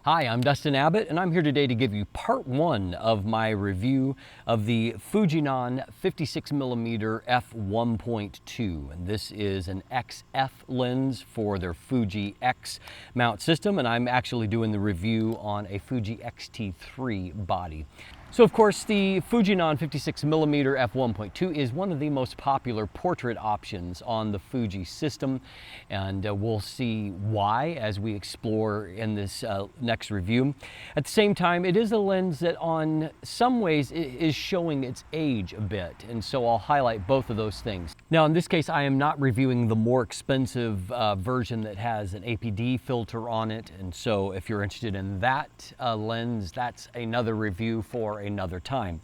Hi, I'm Dustin Abbott, and I'm here today to give you part one of my review of the Fujinon 56mm F1.2. And this is an XF lens for their Fuji X mount system, and I'm actually doing the review on a Fuji X-T3 body. So of course, the Fujinon 56mm F1.2 is one of the most popular portrait options on the Fuji system, and we'll see why as we explore in this next review. At the same time, it is a lens that on some ways is showing its age a bit, and so I'll highlight both of those things. Now in this case, I am not reviewing the more expensive version that has an APD filter on it, and so if you're interested in that lens, that's another review for another time.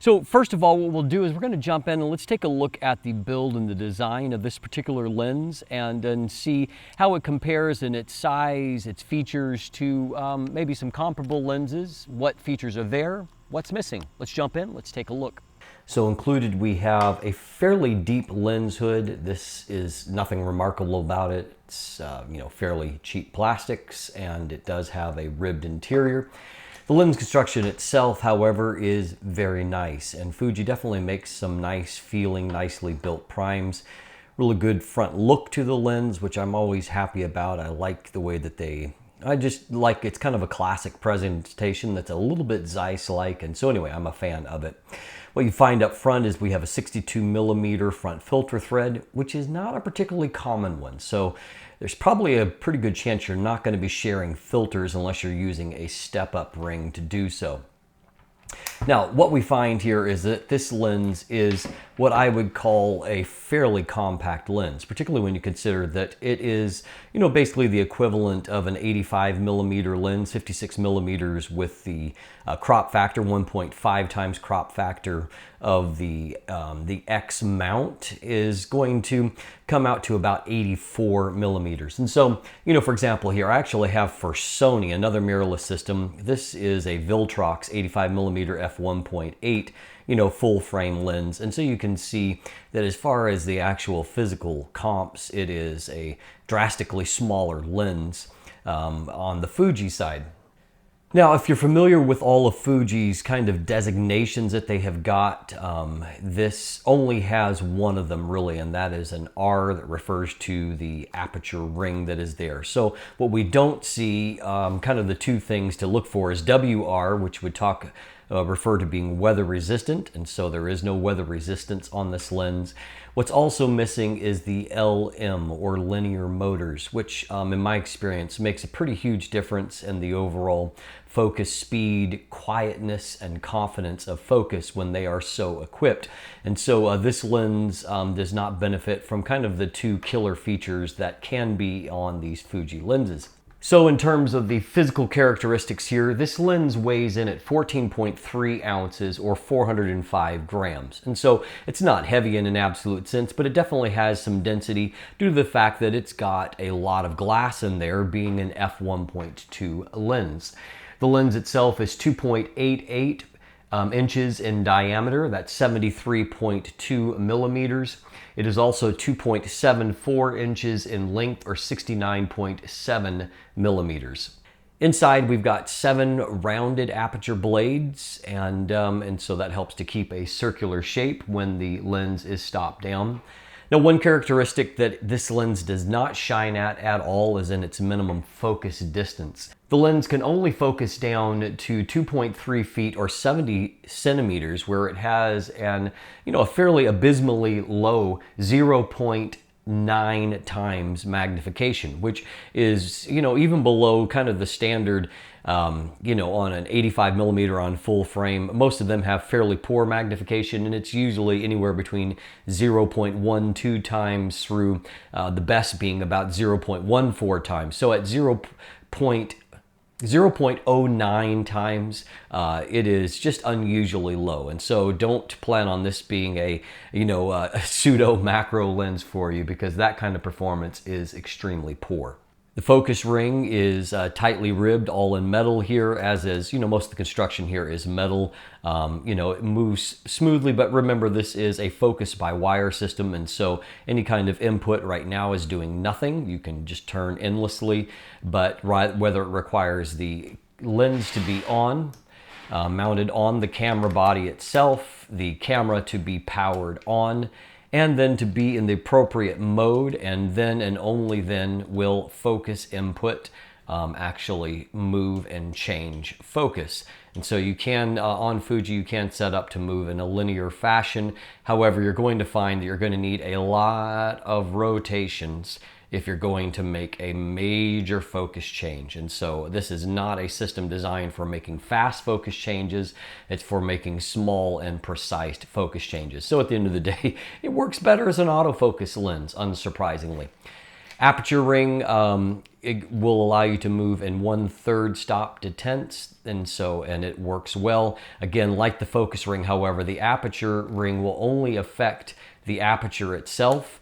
So first of all, what we'll do is we're going to jump in and let's take a look at the build and the design of this particular lens and then see how it compares in its size, its features to maybe some comparable lenses, what features are there, what's missing. Let's jump in, let's take a look. So included we have a fairly deep lens hood. This is nothing remarkable about it. It's fairly cheap plastics, and it does have a ribbed interior. The lens construction itself, however, is very nice, and Fuji definitely makes some nice feeling, nicely built primes. Really good front look to the lens, which I'm always happy about. I like the way that I just like, it's kind of a classic presentation that's a little bit Zeiss-like, and so anyway, I'm a fan of it. What you find up front is we have a 62mm front filter thread, which is not a particularly common one. So there's probably a pretty good chance you're not going to be sharing filters unless you're using a step-up ring to do so. Now, what we find here is that this lens is what I would call a fairly compact lens, particularly when you consider that it is, basically the equivalent of an 85mm lens, 56mm with the crop factor, 1.5 times crop factor of the X mount is going to come out to about 84mm. And so, for example here, I actually have for Sony another mirrorless system. This is a Viltrox 85mm f1.8, full frame lens. And so you can see that as far as the actual physical comps, it is a drastically smaller lens on the Fuji side. Now, if you're familiar with all of Fuji's kind of designations that they have got, this only has one of them really, and that is an R that refers to the aperture ring that is there. So what we don't see, kind of the two things to look for is WR, which would refer to being weather resistant, and so there is no weather resistance on this lens. What's also missing is the LM, or linear motors, which in my experience makes a pretty huge difference in the overall focus speed, quietness, and confidence of focus when they are so equipped. And so this lens does not benefit from kind of the two killer features that can be on these Fuji lenses. So in terms of the physical characteristics here, this lens weighs in at 14.3 ounces or 405 grams. And so it's not heavy in an absolute sense, but it definitely has some density due to the fact that it's got a lot of glass in there, being an f1.2 lens. The lens itself is 2.88 inches in diameter. That's 73.2 millimeters. It is also 2.74 inches in length, or 69.7 millimeters. Inside, we've got 7 rounded aperture blades, and so that helps to keep a circular shape when the lens is stopped down. Now, one characteristic that this lens does not shine at all is in its minimum focus distance. The lens can only focus down to 2.3 feet or 70 centimeters, where it has a fairly abysmally low 0.9 times magnification, which is, even below kind of the standard, on an 85mm on full frame. Most of them have fairly poor magnification, and it's usually anywhere between 0.12 times through the best being about 0.14 times. So at 0.09 times, it is just unusually low, and so don't plan on this being a pseudo macro lens for you, because that kind of performance is extremely poor. The focus ring is tightly ribbed, all in metal here, as is, most of the construction here is metal. It moves smoothly, but remember, this is a focus by wire system, and so any kind of input right now is doing nothing. You can just turn endlessly, but whether it requires the lens to be on, mounted on the camera body itself, the camera to be powered on, and then to be in the appropriate mode, and then and only then will focus input actually move and change focus. And so you can, on Fuji, you can set up to move in a linear fashion. However, you're going to find that you're going to need a lot of rotations if you're going to make a major focus change. And so this is not a system designed for making fast focus changes. It's for making small and precise focus changes. So at the end of the day, it works better as an autofocus lens, unsurprisingly. Aperture ring, it will allow you to move in 1/3 stop to tenths, and it works well. Again, like the focus ring, however, the aperture ring will only affect the aperture itself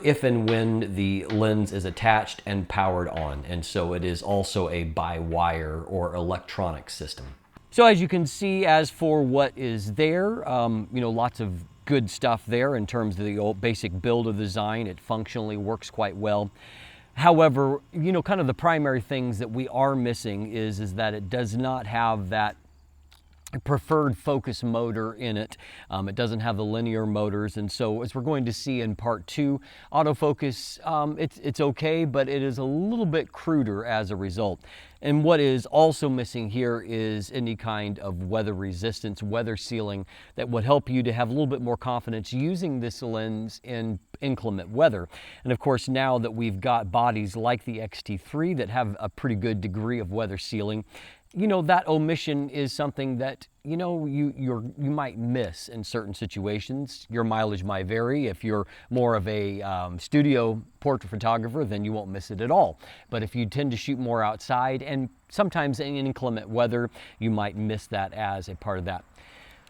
if and when the lens is attached and powered on. And so it is also a by-wire or electronic system. So as you can see, as for what is there, lots of good stuff there in terms of the old basic build of the design. It functionally works quite well. However, kind of the primary things that we are missing is that it does not have that preferred focus motor in it. It doesn't have the linear motors, and so as we're going to see in part 2, autofocus, it's okay, but it is a little bit cruder as a result. And what is also missing here is any kind of weather resistance, weather sealing that would help you to have a little bit more confidence using this lens in inclement weather. And of course, now that we've got bodies like the X-T3 that have a pretty good degree of weather sealing, that omission is something that, you might miss in certain situations. Your mileage might vary. If you're more of a studio portrait photographer, then you won't miss it at all. But if you tend to shoot more outside and sometimes in inclement weather, you might miss that as a part of that.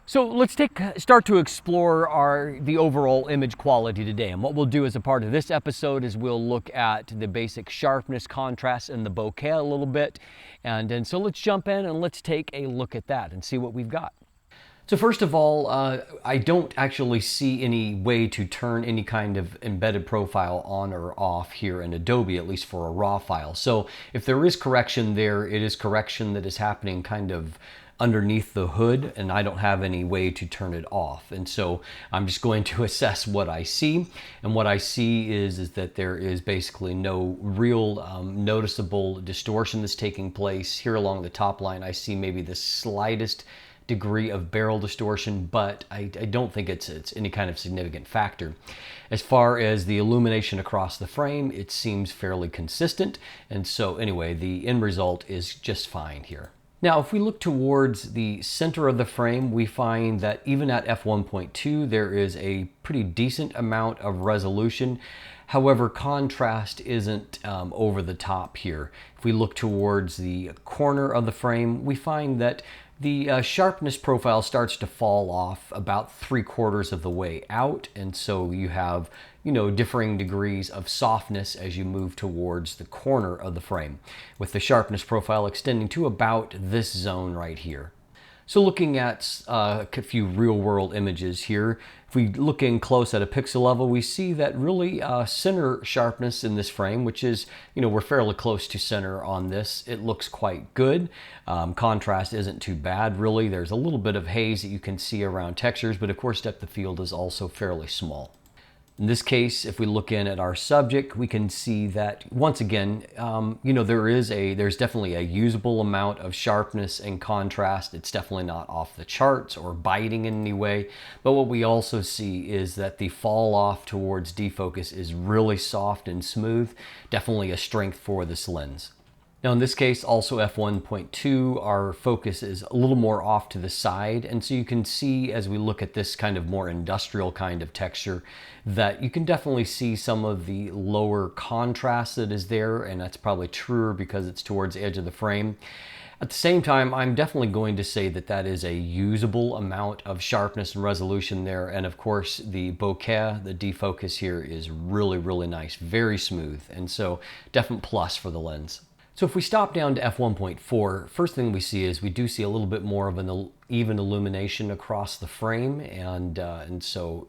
So let's start to explore the overall image quality today. And what we'll do as a part of this episode is we'll look at the basic sharpness, contrast, and the bokeh a little bit. And so let's jump in and let's take a look at that and see what we've got. So first of all, I don't actually see any way to turn any kind of embedded profile on or off here in Adobe, at least for a raw file. So if there is correction there, it is correction that is happening kind of underneath the hood, and I don't have any way to turn it off. And so I'm just going to assess what I see. And what I see is that there is basically no real noticeable distortion that's taking place. Here along the top line, I see maybe the slightest degree of barrel distortion, but I don't think it's any kind of significant factor. As far as the illumination across the frame, it seems fairly consistent. And so anyway, the end result is just fine here. Now, if we look towards the center of the frame, we find that even at f1.2, there is a pretty decent amount of resolution. However, contrast isn't over the top here. If we look towards the corner of the frame, we find that the sharpness profile starts to fall off about 3/4 of the way out, and so you have differing degrees of softness as you move towards the corner of the frame, with the sharpness profile extending to about this zone right here. So looking at a few real-world images here, if we look in close at a pixel level, we see that really center sharpness in this frame, which is, we're fairly close to center on this. It looks quite good. Contrast isn't too bad, really. There's a little bit of haze that you can see around textures, but of course depth of field is also fairly small. In this case, if we look in at our subject, we can see that once again, there's definitely a usable amount of sharpness and contrast. It's definitely not off the charts or biting in any way. But what we also see is that the fall off towards defocus is really soft and smooth. Definitely a strength for this lens. Now in this case, also f1.2, our focus is a little more off to the side. And so you can see as we look at this kind of more industrial kind of texture that you can definitely see some of the lower contrast that is there. And that's probably truer because it's towards the edge of the frame. At the same time, I'm definitely going to say that that is a usable amount of sharpness and resolution there. And of course, the bokeh, the defocus here is really, really nice, very smooth. And so definite plus for the lens. So if we stop down to f1.4, first thing we see is we do see a little bit more of an even illumination across the frame, and so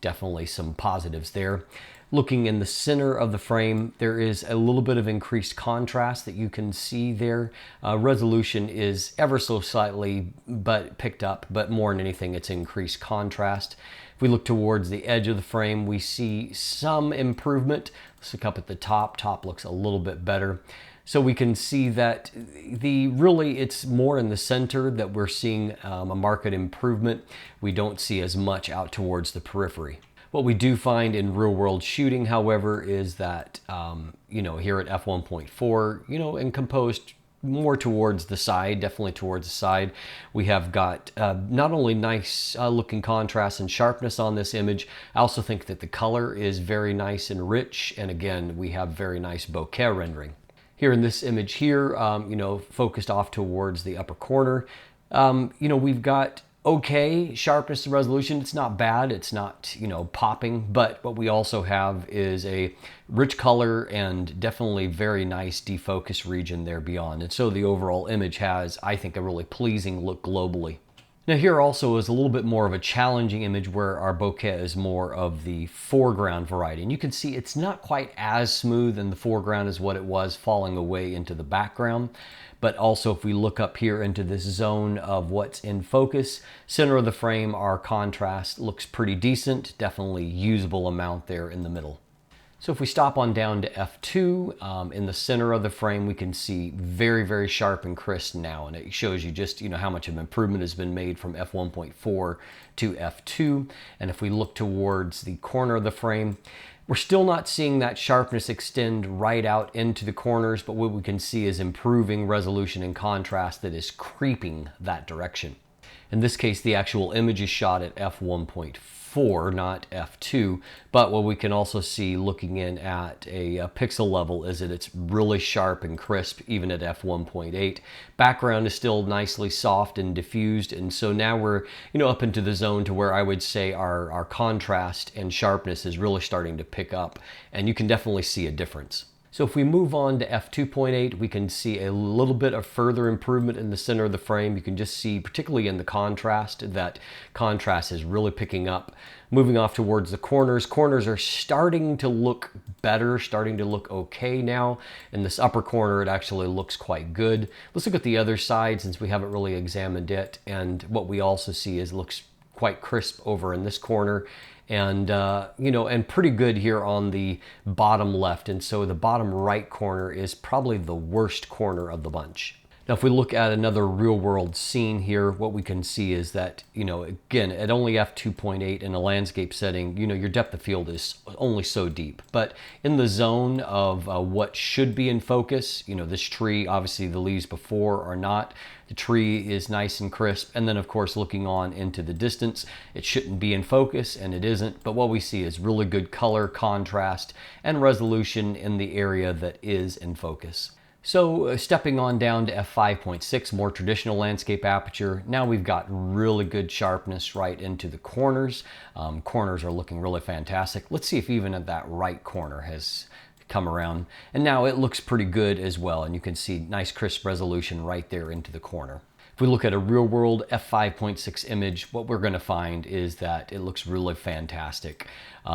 definitely some positives there. Looking in the center of the frame, there is a little bit of increased contrast that you can see there. Resolution is ever so slightly but picked up, but more than anything, it's increased contrast. If we look towards the edge of the frame, we see some improvement. Let's look up at the top. Top looks a little bit better. So we can see that it's more in the center that we're seeing a marked improvement. We don't see as much out towards the periphery. What we do find in real world shooting, however, is that, here at f1.4, and composed more towards the side, definitely towards the side, we have got not only nice looking contrast and sharpness on this image, I also think that the color is very nice and rich. And again, we have very nice bokeh rendering. Here in this image here, focused off towards the upper corner, we've got okay sharpness and resolution. It's not bad, it's not, popping, but what we also have is a rich color and definitely very nice defocus region there beyond. And so the overall image has, I think, a really pleasing look globally. Now here also is a little bit more of a challenging image where our bokeh is more of the foreground variety. And you can see it's not quite as smooth in the foreground as what it was falling away into the background. But also if we look up here into this zone of what's in focus, center of the frame, our contrast looks pretty decent, definitely usable amount there in the middle. So if we stop on down to f2, in the center of the frame, we can see very, very sharp and crisp now. And it shows you just, how much of improvement has been made from f1.4 to f2. And if we look towards the corner of the frame, we're still not seeing that sharpness extend right out into the corners, but what we can see is improving resolution and contrast that is creeping that direction. In this case, the actual image is shot at f1.4, not f2, but what we can also see looking in at a pixel level is that it's really sharp and crisp, even at f1.8. Background is still nicely soft and diffused, and so now we're up into the zone to where I would say our contrast and sharpness is really starting to pick up, and you can definitely see a difference. So if we move on to f2.8, we can see a little bit of further improvement in the center of the frame. You can just see, particularly in the contrast, that contrast is really picking up. Moving off towards the corners, corners are starting to look better, starting to look okay now. In this upper corner, it actually looks quite good. Let's look at the other side since we haven't really examined it. And what we also see is it looks quite crisp over in this corner. And and pretty good here on the bottom left. And so the bottom right corner is probably the worst corner of the bunch. Now, if we look at another real world scene here, what we can see is that, again, at only f2.8 in a landscape setting, your depth of field is only so deep. But in the zone of what should be in focus, this tree, obviously the leaves before are not. The tree is nice and crisp. And then, of course, looking on into the distance, it shouldn't be in focus, and it isn't. But what we see is really good color, contrast, and resolution in the area that is in focus. So stepping on down to f5.6, more traditional landscape aperture, now we've got really good sharpness right into the corners. Corners are looking really fantastic. Let's see if even at that right corner has come around. And now it looks pretty good as well. And you can see nice crisp resolution right there into the corner. If we look at a real world f5.6 image, what we're going to find is that it looks really fantastic.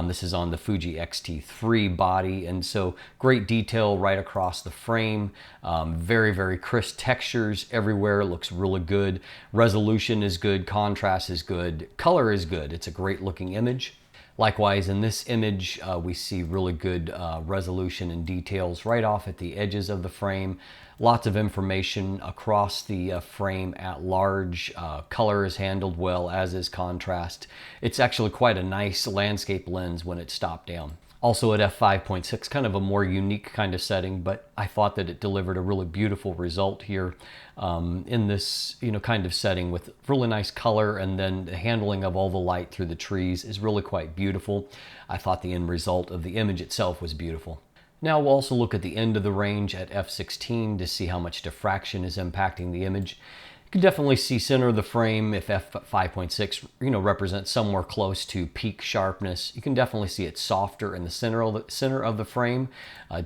This is on the Fuji X-T3 body, and so great detail right across the frame. Very, very crisp textures everywhere. It looks really good. Resolution is good. Contrast is good. Color is good. It's a great looking image. Likewise, in this image, we see really good resolution and details right off at the edges of the frame. Lots of information across the frame at large. Color is handled well, as is contrast. It's actually quite a nice landscape lens when it's stopped down. Also at f5.6, kind of a more unique kind of setting, but I thought that it delivered a really beautiful result here in this kind of setting with really nice color, and then the handling of all the light through the trees is really quite beautiful. I thought the end result of the image itself was beautiful. Now we'll also look at the end of the range at f16 to see how much diffraction is impacting the image. You can definitely see center of the frame if f5.6 represents somewhere close to peak sharpness. You can definitely see it softer in the center of the frame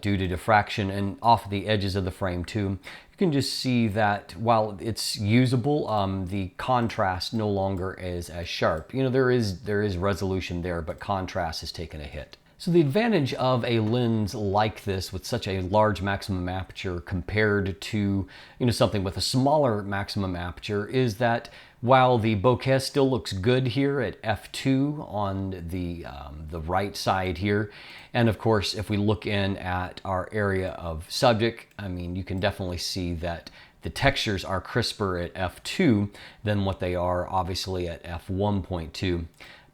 due to diffraction, and off the edges of the frame too. You can just see that while it's usable, the contrast no longer is as sharp. There is resolution there, but contrast has taken a hit. So the advantage of a lens like this with such a large maximum aperture compared to something with a smaller maximum aperture is that while the bokeh still looks good here at f2 on the right side here, and of course if we look in at our area of subject, I mean you can definitely see that the textures are crisper at f2 than what they are obviously at f1.2.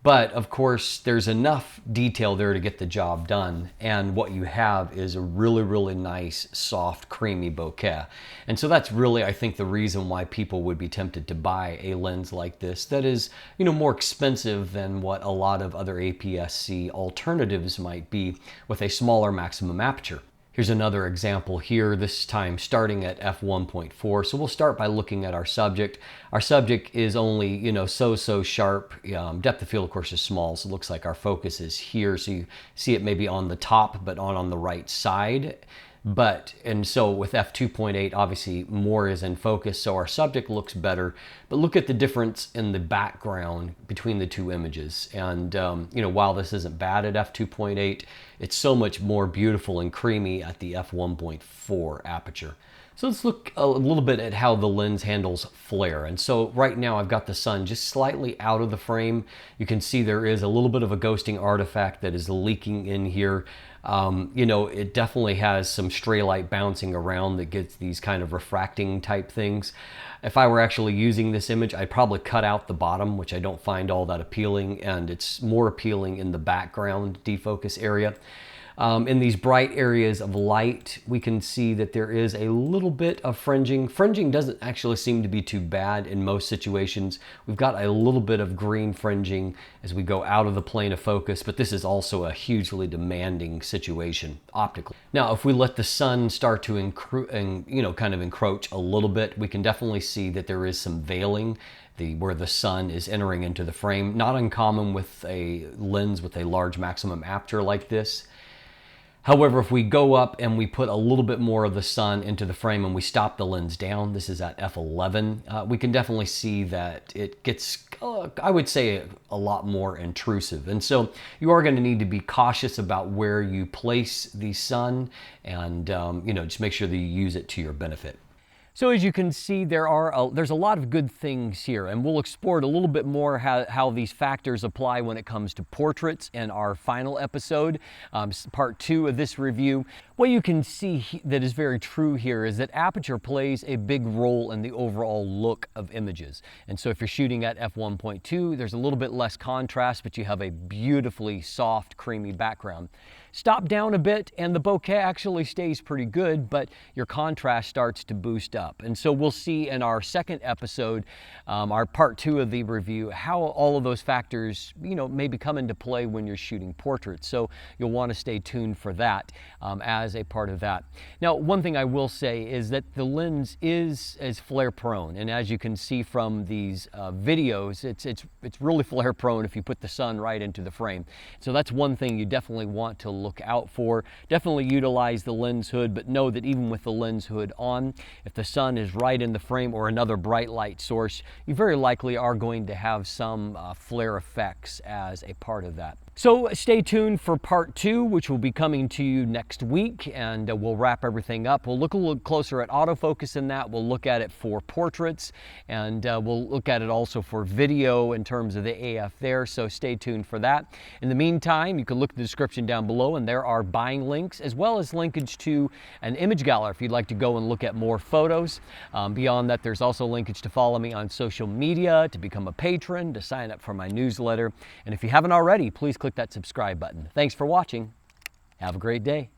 But of course, there's enough detail there to get the job done. And what you have is a really, really nice, soft, creamy bokeh. And so that's really, I think, the reason why people would be tempted to buy a lens like this that is, more expensive than what a lot of other APS-C alternatives might be with a smaller maximum aperture. Here's another example here, this time starting at f1.4. So we'll start by looking at our subject. Our subject is only, so sharp. Depth of field, of course, is small, so it looks like our focus is here. So you see it maybe on the top, but on the right side. And so with f2.8, obviously more is in focus, so our subject looks better. But look at the difference in the background between the two images. And while this isn't bad at f2.8, it's so much more beautiful and creamy at the f1.4 aperture. So let's look a little bit at how the lens handles flare. And so right now I've got the sun just slightly out of the frame. You can see there is a little bit of a ghosting artifact that is leaking in here. It definitely has some stray light bouncing around that gets these kind of refracting type things. If I were actually using this image, I'd probably cut out the bottom, which I don't find all that appealing, and it's more appealing in the background defocus area. In these bright areas of light, we can see that there is a little bit of fringing. Fringing doesn't actually seem to be too bad in most situations. We've got a little bit of green fringing as we go out of the plane of focus, but this is also a hugely demanding situation optically. Now, if we let the sun start to kind of encroach a little bit, we can definitely see that there is some veiling where the sun is entering into the frame. Not uncommon with a lens with a large maximum aperture like this. However, if we go up and we put a little bit more of the sun into the frame and we stop the lens down, this is at f11, we can definitely see that it gets, I would say, a lot more intrusive. And so you are going to need to be cautious about where you place the sun and, just make sure that you use it to your benefit. So as you can see, there's a lot of good things here, and we'll explore it a little bit more how these factors apply when it comes to portraits in our final episode, part 2 of this review. What you can see that is very true here is that aperture plays a big role in the overall look of images. And so if you're shooting at f1.2, there's a little bit less contrast, but you have a beautifully soft, creamy background. Stop down a bit and the bokeh actually stays pretty good, but your contrast starts to boost up. And so we'll see in our second episode, our part 2 of the review, how all of those factors, maybe come into play when you're shooting portraits. So you'll want to stay tuned for that as a part of that. Now, one thing I will say is that the lens is flare prone. And as you can see from these videos, it's really flare prone if you put the sun right into the frame. So that's one thing you definitely want to look out for. Definitely utilize the lens hood, but know that even with the lens hood on, if the sun is right in the frame or another bright light source, you very likely are going to have some flare effects as a part of that. So stay tuned for part 2, which will be coming to you next week, and we'll wrap everything up. We'll look a little closer at autofocus in that. We'll look at it for portraits, and we'll look at it also for video in terms of the AF there, so stay tuned for that. In the meantime, you can look at the description down below, and there are buying links, as well as linkage to an image gallery if you'd like to go and look at more photos. Beyond that, there's also linkage to follow me on social media, to become a patron, to sign up for my newsletter, and if you haven't already, please click that subscribe button. Thanks for watching. Have a great day.